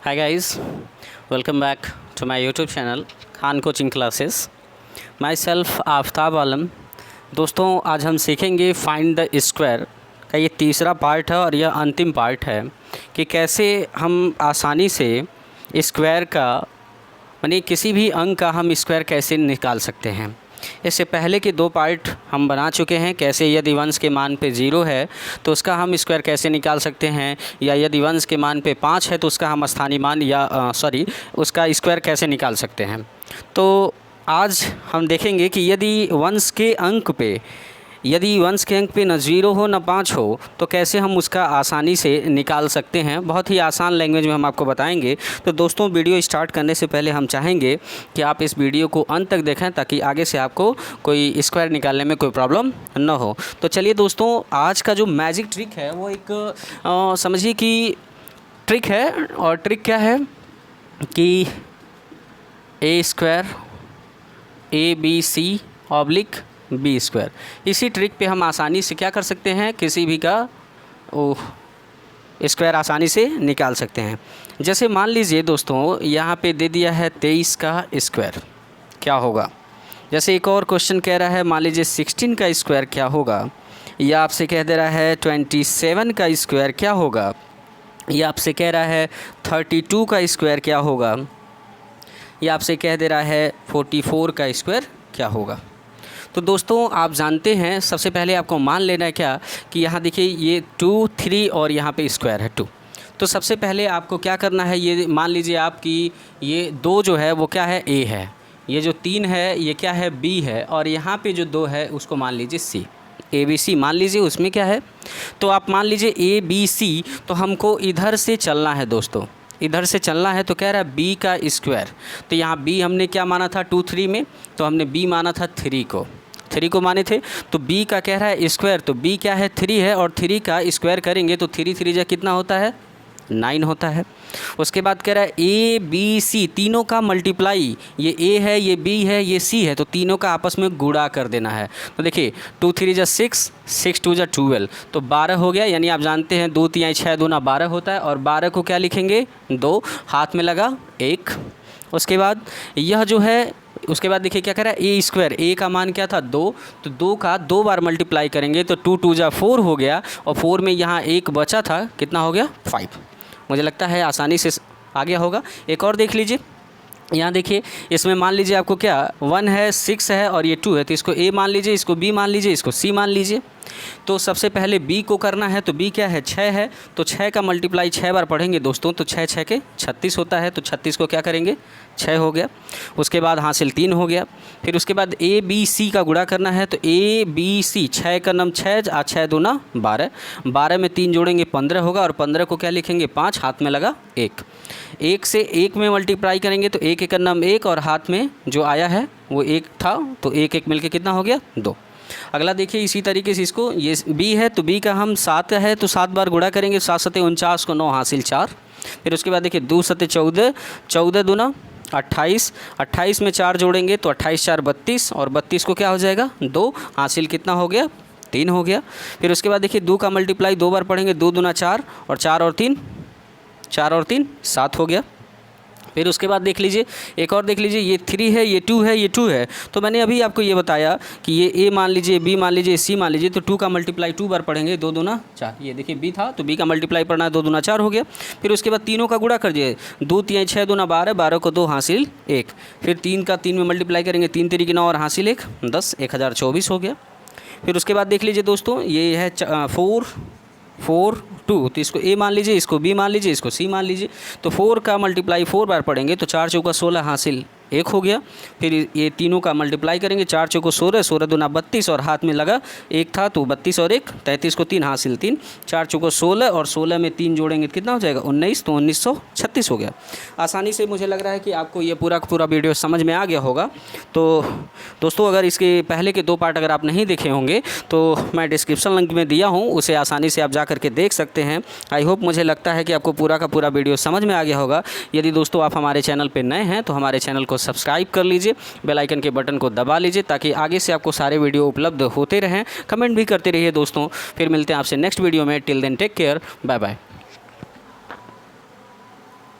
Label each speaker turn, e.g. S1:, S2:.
S1: Hi guys, welcome back to my YouTube channel Khan coaching classes. Myself Aftab Alam. दोस्तों आज हम सीखेंगे फाइंड द स्क्वायर का ये तीसरा पार्ट है और यह अंतिम पार्ट है कि कैसे हम आसानी से स्क्वायर का यानी किसी भी अंक का हम स्क्वायर कैसे निकाल सकते हैं। इससे पहले के दो पार्ट हम बना चुके हैं। कैसे यदि वंश के मान पे 0 है तो उसका हम स्क्वायर कैसे निकाल सकते हैं, या यदि वंश के मान पे 5 है तो उसका हम स्थानीय मान या उसका स्क्वायर कैसे निकाल सकते हैं। तो आज हम देखेंगे कि यदि वंश के अंक पे न 0 हो न 5 हो तो कैसे हम उसका आसानी से निकाल सकते हैं। बहुत ही आसान लैंग्वेज में हम आपको बताएंगे। तो दोस्तों वीडियो स्टार्ट करने से पहले हम चाहेंगे कि आप इस वीडियो को अंत तक देखें ताकि आगे से आपको कोई स्क्वायर निकालने में कोई प्रॉब्लम न हो। तो चलिए दोस्तों, आज का जो मैजिक ट्रिक है वो एक समझिए कि ट्रिक है। और ट्रिक क्या है कि A² ABC B²। इसी ट्रिक पे हम आसानी से क्या कर सकते हैं, किसी भी का स्क्वायर आसानी से निकाल सकते हैं। जैसे मान लीजिए दोस्तों यहाँ पे दे दिया है 23 का स्क्वायर क्या होगा। जैसे एक और क्वेश्चन कह रहा है मान लीजिए 16 का स्क्वायर क्या होगा, या आपसे कह दे रहा है 27 का स्क्वायर क्या होगा, या आपसे कह रहा है 32 का स्क्वायर क्या होगा, या आपसे कह दे रहा है 44 का स्क्वायर क्या होगा। तो दोस्तों आप जानते हैं सबसे पहले आपको मान लेना है क्या कि यहाँ देखिए ये 2 3 और यहाँ पे स्क्वायर है 2। तो सबसे पहले आपको क्या करना है, ये मान लीजिए आपकी ये 2 जो है वो क्या है A है, ये जो 3 है ये क्या है B है, और यहाँ पे जो 2 है उसको मान लीजिए C ABC मान लीजिए उसमें क्या है। तो आप मान लीजिए ABC, तो हमको इधर से चलना है दोस्तों, इधर से चलना है। तो कह रहा है B का स्क्वायर। तो यहाँ B हमने क्या माना था 2 3 में, तो हमने B माना था 3 को माने थे। तो B का कह रहा है स्क्वायर, तो B क्या है 3 है, और 3 का स्क्वायर करेंगे तो 3 3 जा कितना होता है 9 होता है। उसके बाद कह रहा है ABC तीनों का मल्टीप्लाई, ये A है, ये B है, ये C है, तो तीनों का आपस में गुणा कर देना है। तो देखिए 2 3 जा 6, 6 2 जा 12, तो 12 हो गया। यानी आप जानते हैं 2 3 6 2 12 होता है, और 12 को क्या लिखेंगे 2, हाथ में लगा 1। उसके बाद यह जो है, उसके बाद देखिए क्या कह रहा है A², A का मान क्या था 2, तो 2 का 2 बार मल्टीप्लाई करेंगे तो 2 2 जा 4 हो गया, और 4 में यहाँ 1 बचा था, कितना हो गया 5। मुझे लगता है आसानी से आ गया होगा। एक और देख लीजिए, यहाँ देखिए इसमें मान लीजिए आपको क्या 1 है, 6 है और ये 2 है, तो इसको A मान लीजिए, इसको B मान लीजिए, इसको C मान लीजिए। तो सबसे पहले B को करना है, तो B क्या है 6 है, तो 6 का मल्टीप्लाई 6 बार पढ़ेंगे दोस्तों, तो 6 6 के 36 होता है, तो 36 को क्या करेंगे 6 हो गया। उसके बाद हासिल 3 हो गया। फिर उसके बाद ABC का गुणा करना है, तो ABC 6 का नम 6 आ 6 दूना 12, 12 में 3 जोड़ेंगे 15 होगा, और 15 को क्या लिखेंगे 5, हाथ में लगा 1। 1 से 1 में मल्टीप्लाई करेंगे तो 1 1 का नम 1, और हाथ में जो आया है वो 1 था, तो 1 1 मिलके कितना हो गया 2। अगला देखिए इसी तरीके से इसको, ये B है तो B का हम 7 है तो 7 बार गुणा करेंगे, 7 7 49 को 9 हासिल 4। फिर उसके बाद देखिए 2 7 14, 14 दूना 28, 28 में 4 जोड़ेंगे तो 28 4 32, और 32 को क्या हो जाएगा 2, हासिल कितना हो गया 3 हो गया। फिर उसके बाद देखिए 2 का मल्टीप्लाई 2 बार पढ़ेंगे, 2 दूना 4, और 4 और 3 7 हो गया। फिर उसके बाद देख लीजिए एक और देख लीजिए, ये 3 है, ये 2 है, ये 2 है, तो मैंने अभी आपको ये बताया कि ये A मान लीजिए, B मान लीजिए, C मान लीजिए, तो 2 का मल्टीप्लाई 2 बार पढ़ेंगे, 2 दूना 4। ये देखिए B था तो B का मल्टीप्लाई पढ़ना है, 2 दूना 4 हो गया। फिर उसके बाद तीनों का गुणा कर दिए, 2 3 6 दूना 12, 12 को 2 हासिल 1। फिर 3 का 3 में मल्टीप्लाई करेंगे, 3 3 9 और हासिल 1, 10, 1024 हो गया। फिर उसके बाद देख लीजिए दोस्तों, ये है 4 4 2, तो इसको A मान लीजिए, इसको B मान लीजिए, इसको C मान लीजिए। तो 4 का मल्टीप्लाई 4 बार पढ़ेंगे तो 4 चौका 16 हासिल 1 हो गया। फिर ये तीनों का मल्टीप्लाई करेंगे, 4 चौको 16, 16 दूना 32, और हाथ में लगा 1 था तो 32 और 1 33 को 3 हासिल 3, 4 चौको 16, और 16 में 3 जोड़ेंगे तो कितना हो जाएगा 19, तो 1936 हो गया। आसानी से मुझे लग रहा है कि आपको ये पूरा का पूरा वीडियो समझ में आ गया होगा। तो दोस्तों अगर इसके पहले के 2 पार्ट अगर आप नहीं देखे होंगे तो मैं डिस्क्रिप्शन लिंक में दिया हूँ, उसे आसानी से आप जा करके देख सकते हैं। आई होप मुझे लगता है कि आपको पूरा का पूरा वीडियो समझ में आ गया होगा। यदि दोस्तों आप हमारे चैनल पर नए हैं तो हमारे चैनल को सब्सक्राइब कर लीजिए, बेल आइकन के बटन को दबा लीजिए ताकि आगे से आपको सारे वीडियो उपलब्ध होते रहें। कमेंट भी करते रहिए दोस्तों। फिर मिलते हैं आपसे नेक्स्ट वीडियो में। Till then take care, bye bye.